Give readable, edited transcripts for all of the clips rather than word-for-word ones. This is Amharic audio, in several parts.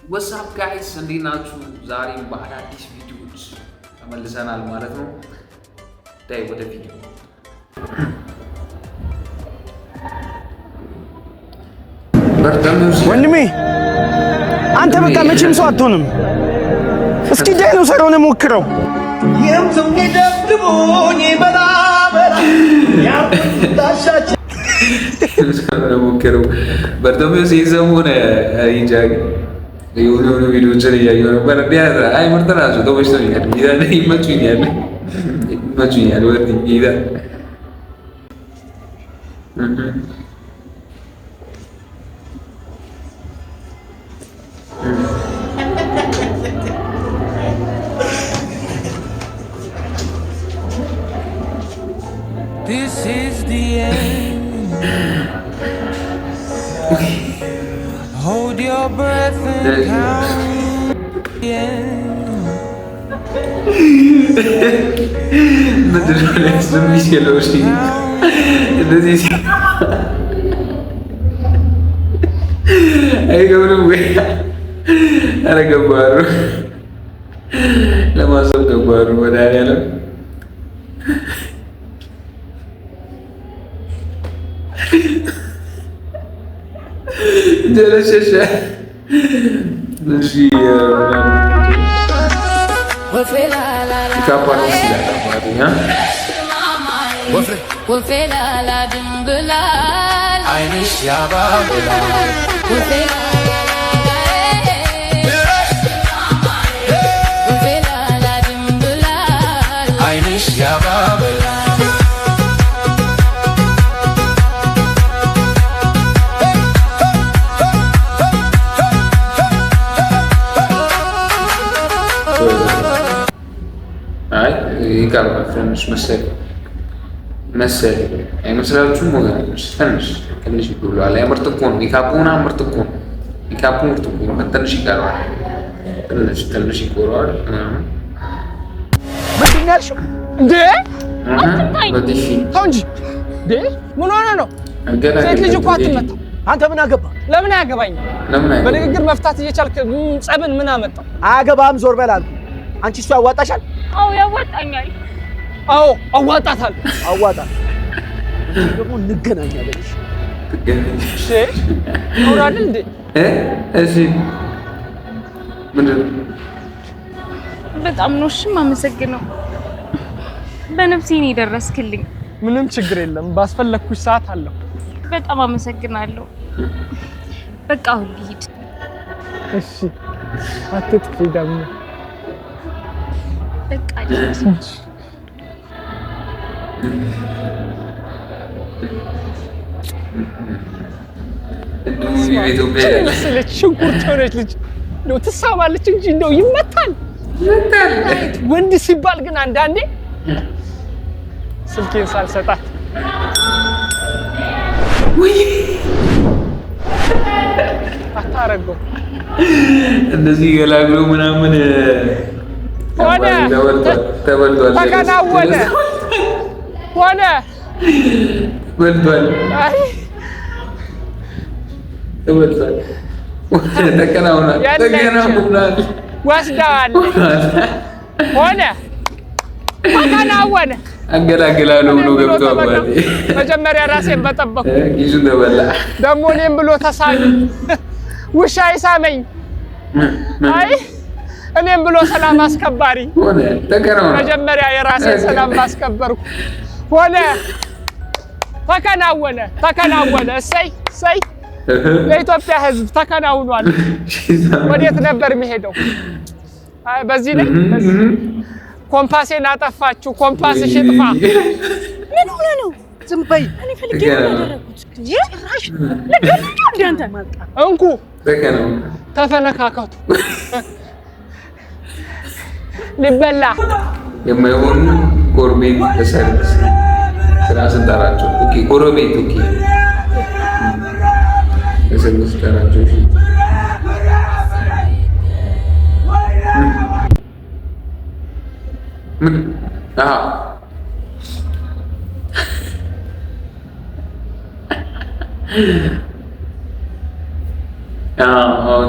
ወሳፕ ጋይስ እንዴት ናችሁ? ዛሬም በአዳዲስ ቪዲዮዎች ተመልሰናል ማለት ነው። ዳይ ወደ ቪዲዮ ወንድሜ አንተ በቃ መቼም ሰው አትሆንም። እስኪ ዳይኖሰሩን ሞክረው። በርተሚዮስ የሰሞነ ኢንጃግ የሆነ ቪዲዮዎችን እያየሁ ነበር። አይ ምርጥ ናቸው፣ ተመችቶኛል። ይመቹኛል ወርድ ጌታ This is the end. Hold your breath and count the end. ለማሰብ ገባሩ መድኃኒዓለም ጀለሸሸ እሺ ካፓን ሲላታማኛ ወፌላላ ድንብላል አይንሽ ያባብላል ወፌላላ ድንብላል አይንሽ ያባብላል ይቀርባል ትንሽ መሰለኝ አይመስላችሁም? ወገኖች ትንሽ ይጎላል። ምርጥ እኮ ነው። ሜካፑን ምርጥ እኮ ነው። ሜካፑ ምርጥ እኮ ነው። ትንሽ ይቀርባል። ትንሽ ይጎላል። ምንድን ነው ያልሽው እንዴ? በጥፊ ተው እንጂ እንዴ! ምን ሆነ ነው? ሴት ልጅ እኮ አትመታም። አንተ ምን አገባ? ለምን አያገባኝም? በንግግር መፍታት እየቻልክ ጸብን ምን አመጣው? አያገባም። ዞር በል አልኩ። አንቺ እሱ ያዋጣሻል? አዎ ያዋጣኛል። አዎ አዋጣታለሁ። አዋጣት ደግሞ እንገናኛለን። እሺ አውራል እንዴ? እሺ ምንድን በጣም ነው እሺ የማመሰግነው። በነፍሴ ነው የደረስክልኝ። ምንም ችግር የለም። ባስፈለኩሽ ሰዓት አለሁ። በጣም አመሰግናለሁ። በቃ አሁን ልሂድ። እሺ አትጥፊ ደግሞ በቃ ኢትዮጵያ ሽንኩርት ሆነች ልጅ እንደው ትሳባለች እንጂ እንደው ይመታል። ወንድ ሲባል ግን አንዳንዴ ስልኬን ሳልሰጣት አታረገው እንደዚህ ገላግሎ ምናምን ሆነ ተበልቷል። ተከናወነ ሆነ በልቷል። አይ ተበልቷል። ተከናውኗል። ወስደዋል። ሆነ ተከናወነ። አገላግላለሁ ብሎ ገብቶ አባቴ መጀመሪያ ራሴን በጠበኩ ይዙን ተበላ። ደግሞ እኔም ብሎ ተሳሚ ውሻ ይሳመኝ። አይ እኔም ብሎ ሰላም አስከባሪ ሆነ። ተከናወነ። መጀመሪያ የራሴን ሰላም ማስከበርኩ ሆነ። ተከናወነ። እሰይ ለኢትዮጵያ ሕዝብ ተከናውኗል። ወዴት ነበር የሚሄደው? አይ በዚህ ላይ ኮምፓሴን አጠፋችሁ። ኮምፓስሽ ይጥፋ። ምን ሆነ ነው? ዝም በይ። እኔ ፈልጌ ነው ያደረኩት። ይራሽ ለገለኛ እንዴ አንተ እንኩ ተፈነካከቱ። ሊበላ የማይሆን ጎረቤት ተሰርስ ስራ ስንጠራቸው ኦኬ ጎረቤት ኦኬ ተሰርስ ስንጠራቸው እሺ ምን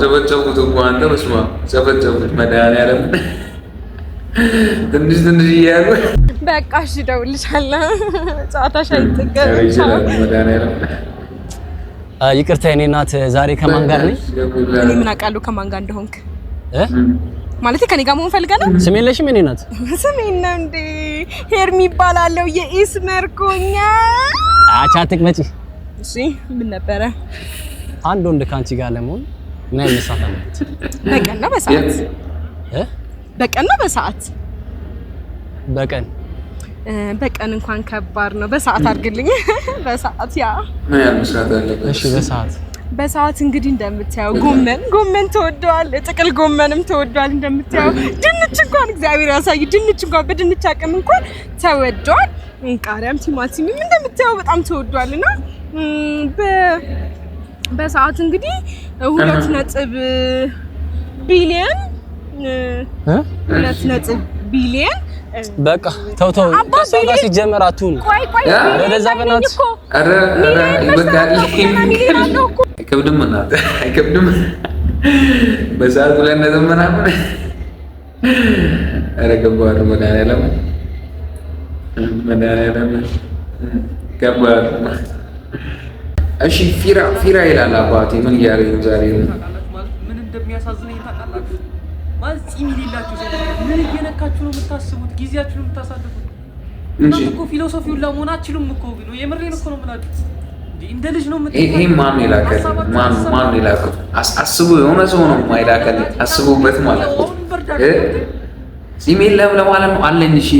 ዘበጨቡት እኮ አንተ በስመ አብ ዘበጨቡት መድኃኒዓለም ትንሽ እያሉ በቃ እሺ እደውልልሻለሁ ጨዋታሽ አይጠገብም መድኃኒዓለም ይቅርታ የኔ እናት ዛሬ ከማን ጋር ነኝ እኔ ምን አውቃለሁ ከማን ጋር እንደሆንክ ማለት ከኔ ጋር መሆን ፈልጋ ነው ስሜን ለሽም የኔ እናት ስሜን ነው እንዴ ሄርሚ ይባላል የኢስመር ኮኛ አቻትክ መጪ እሺ ምን ነበረ አንድ ወንድ ካንቺ ጋር ለመሆን ምን አይነት ሰዓት አለበት በቀን ነው በሰዓት በቀን ነው በሰዓት በቀን እንኳን ከባድ ነው በሰዓት አድርግልኝ በሰዓት ያ ምን ያህል መስራት አለበት እሺ በሰዓት እንግዲህ እንደምታየው ጎመን ተወዷል ጥቅል ጎመንም ተወዷል እንደምታየው ድንች እንኳን እግዚአብሔር ያሳይ ድንች እንኳን በድንች አቅም እንኳን ተወዷል ቃሪያም ቲማቲምም እንደምታየው በጣም ተወዷልና በሰዓት እንግዲህ 2 ቢሊዮን 2 ቢሊዮን በቃ ተው ከሷ ጋር ሲጀመር አትሁን ቆይ ወደዛ በናት አረ ይበቃል አይከብድም እናት አይከብድም በሰዓት ብለን እንደምናምን አረ ገባር መድኃኒዓለም ገባር እሺ ፊራ ይላል አባቴ ምን እያደረገ ነው ዛሬ ምን እንደሚያሳዝነኝ ታውቃላችሁ ማለት ኢሜል ይላችሁ ምን እየነካችሁ ነው የምታስቡት ጊዜያችሁን የምታሳልፉት እንጂ እኮ ፊሎሶፊውን ለመሆን አትችሉም እኮ ግን የምሬን እኮ ነው የምላችሁ እንደ ልጅ ነው ይሄ ማን ይላከል ማን ይላከል አስቡ የሆነ ሰው ነው ማይላከል አስቡበት ማለት ነው ኢሜል ለማለት ነው አለኝ እሺ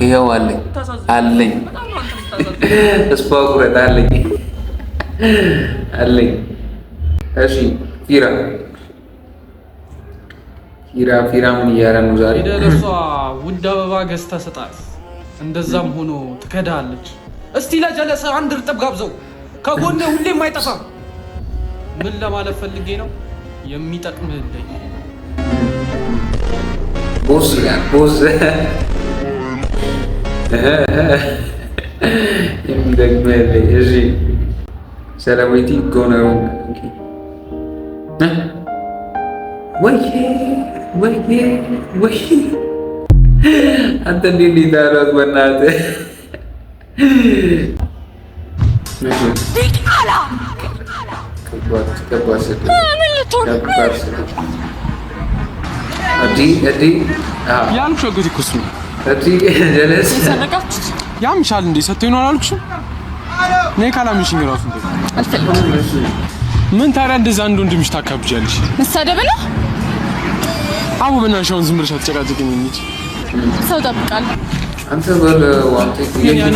ይሄው አለኝ ተስፋ ቁረጥ አለኝ እሺ ፊራ ምን እያለ ነው ዛሬ ለሷ ውድ አበባ ገዝታ ሰጣት እንደዛም ሆኖ ትከዳለች እስቲ ለጀለሰ አንድ እርጥብ ጋብዘው ከጎኔ ሁሌም አይጠፋም ምን ለማለት ፈልጌ ነው የሚጠቅምህ እንደኝ ቦስ የሚጠቅምህ እንደኝ እሺ ሰለሞቲ ጎነሩ ወይ አንተ እንዴት ይታረስ በእናትህ ዲቃላ ከባድ ያልኩሽ አጎቴ እኮ እሱ ነው ጀለስ ያምሻል እንዴ ሰጥቶኝ ነው አላልኩሽም ነይ ካላምሽኝ እራሱ እንዴ አልፈልግም ምን ታዲያ እንደዛ አንድ ወንድምሽ ታካብጃለሽ መሳደብ ነው አቡ በእናትሽ ዝም ብለሽ አትጨቃጨቂኝ እንጂ ሰው ጠብቃለሁ አንተ ዋንቴ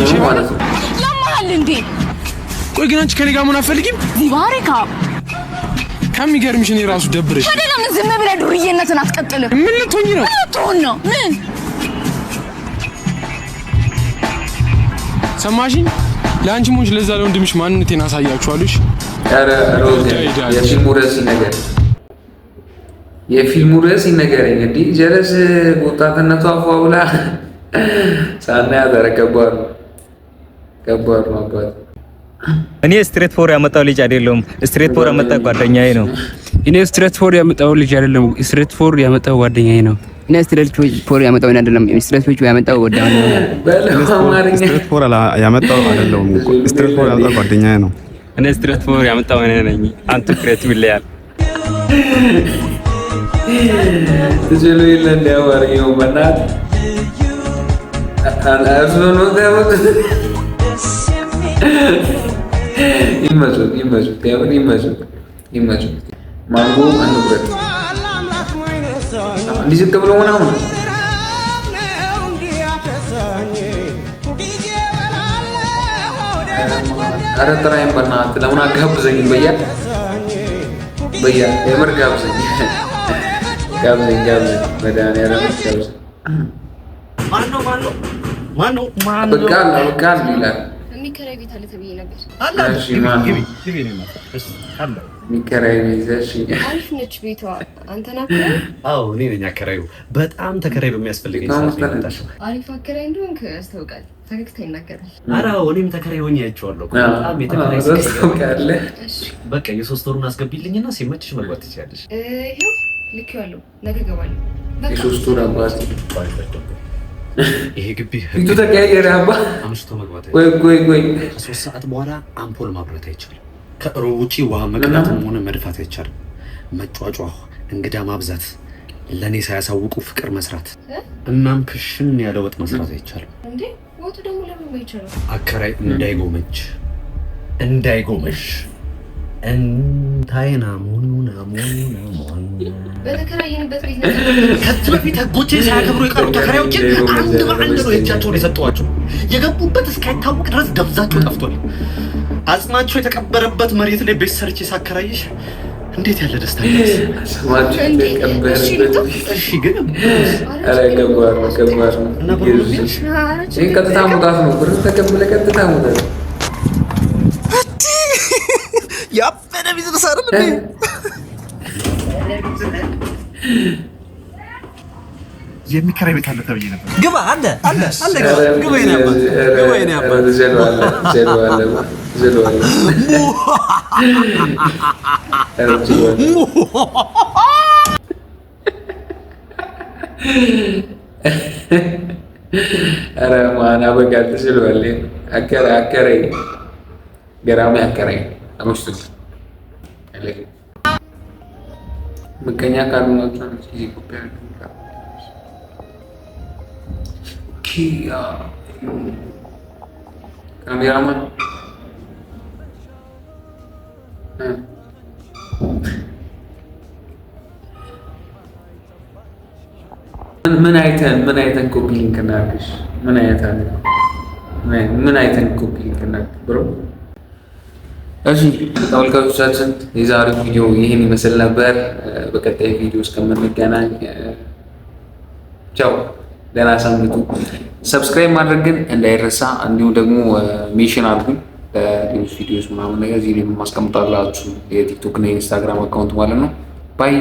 ነው ማለት ነው ያማል እንዴ ቆይ ግን አንቺ ከኔ ጋር ምን አትፈልጊም ዚባሪካ ከሚገርምሽ እኔ ራሱ ደብረሽ ታዲያ ለምን ዝም ብለህ ዱርዬነትን አትቀጥልም ምን ልትሆኚ ነው ምን ሰማሽኝ ለአንቺ ሞች ለዛ ለወንድምሽ ማንነቴን አሳያችኋለሽ ኧረ ሮዝ የፊልሙ ርዕስ ይነገረኝ እንዴ ጀለስ ወጣትነቷ አፏውላ ሳና ያደረገባሩ አባት እኔ ስትሬት ፎር ያመጣው ልጅ አይደለም ስትሬት ፎር ያመጣ ጓደኛዬ ነው እኔ ስትሬት ፎር ያመጣው ልጅ አይደለም ስትሬት ፎር ያመጣው ጓደኛዬ ነው እኔ ስትሬት ፎር ያመጣው አይደለም ስትሬት ፎር ያመጣው ጓደኛዬ ነው ስትሬት ፎር ያመጣው አይደለም ስትሬት ፎር ያመጣው ጓደኛዬ ነው እኔ ስትሬት ፎር ያመጣው እኔ ነኝ አንተ ክሬቲቭ ይለያል ትችሉ የለ እንዲያዋርየው በናት አላዝኖ ታውት ይመቹ ማንጎ አንብረት እንዲህ ዝቅ ብሎ ምናምን ኧረ ጥራይም በእናትህ ለምን አጋብዘኝ በያ የምር ጋብዘኝ መድኃኒዓለም ጋብዘኝ ማነው በቃል ይላል የሚከራይ ቤት አለ ተብዬ ነበር። የሚከራይ ቤት አሪፍ ነች ቤቷ። አንተ ናት? አዎ እኔ ነኝ አከራዩ። በጣም ተከራይ በሚያስፈልገኝ ሰዓት ነው የመጣሽው። አሪፍ አከራይ እንደሆንክ ያስታውቃል። ፈገግታ ይናገራል። ኧረ እኔም ተከራይ ሆኜ አይቼዋለሁ። በጣም የተከራይ ያስታውቃል። በቃ የ3 ወሩን አስገቢልኝና ሲመችሽ መግባት ትችያለሽ። ይሄው ልክ ያለው ነገ እገባለሁ። የ3 ወር አባት ይሄ ግቢ ፊቱ ተቀያየረ። አባ አምሽቶ መግባት ቆይ ከ3 ሰዓት በኋላ አምፖል ማብራት አይቻልም። ከእሮብ ውጪ ውሃ መቅዳትም ሆነ መድፋት አይቻልም። መጫጫህ፣ እንግዳ ማብዛት፣ ለኔ ሳያሳውቁ ፍቅር መስራት፣ እናም ክሽን ያለ ወጥ መስራት አይቻልም። እንዴ ወጡ ደግሞ ለምን አይቻልም? አከራይ እንዳይጎመሽ እንታይና ሙኑና በተከራየንበት ቤት ከዚህ በፊት ህጎችን ሳያከብሩ የቀሩ ተከራዮችን አንድ በአንድ ነው የእጃቸውን የሰጠዋቸው። የገቡበት እስካይታወቅ ድረስ ደብዛቸው ጠፍቷል። አጽማቸው የተቀበረበት መሬት ላይ ቤት ሰርቼ ሳከራይሽ እንዴት ያለ ደስታ ነው! እሺ ግን ገባር ነው። ይሄን ቀጥታ መውጣት ነው። ብር ተቀበለ ቀጥታ መውጣት ያፈነ ቢዝነስ አይደል እንዴ? የሚከራይ ቤት አለ ተብዬ ነበር። ግባ አለ ግባ ይሄን ያባ ኧረ ማን አበቃ ተሽሏል። አከራይ ገራሚ አከራይ አመሽቶ ምቀኛ ካልሆናችሁ እዚህ ኢትዮጵያ ኪያ ካሜራማን ምን አይተን ኮፒ ሊንክ እናድርግሽ? ምን አይተን ኮፒ ሊንክ እናድርግ ብሮ? እሺ ተመልካቾቻችን የዛሬው ቪዲዮ ይህን ይመስል ነበር። በቀጣይ ቪዲዮ እስከምንገናኝ ቻው፣ ደህና ሰንብቱ። ሰብስክራይብ ማድረግ ግን እንዳይረሳ፣ እንዲሁም ደግሞ ሜንሽን አድርጉኝ ለሌሎች ቪዲዮስ ምናምን ነገር እዚህ ላይ ማስቀምጣላችሁ የቲክቶክ እና የኢንስታግራም አካውንት ማለት ነው። ባይ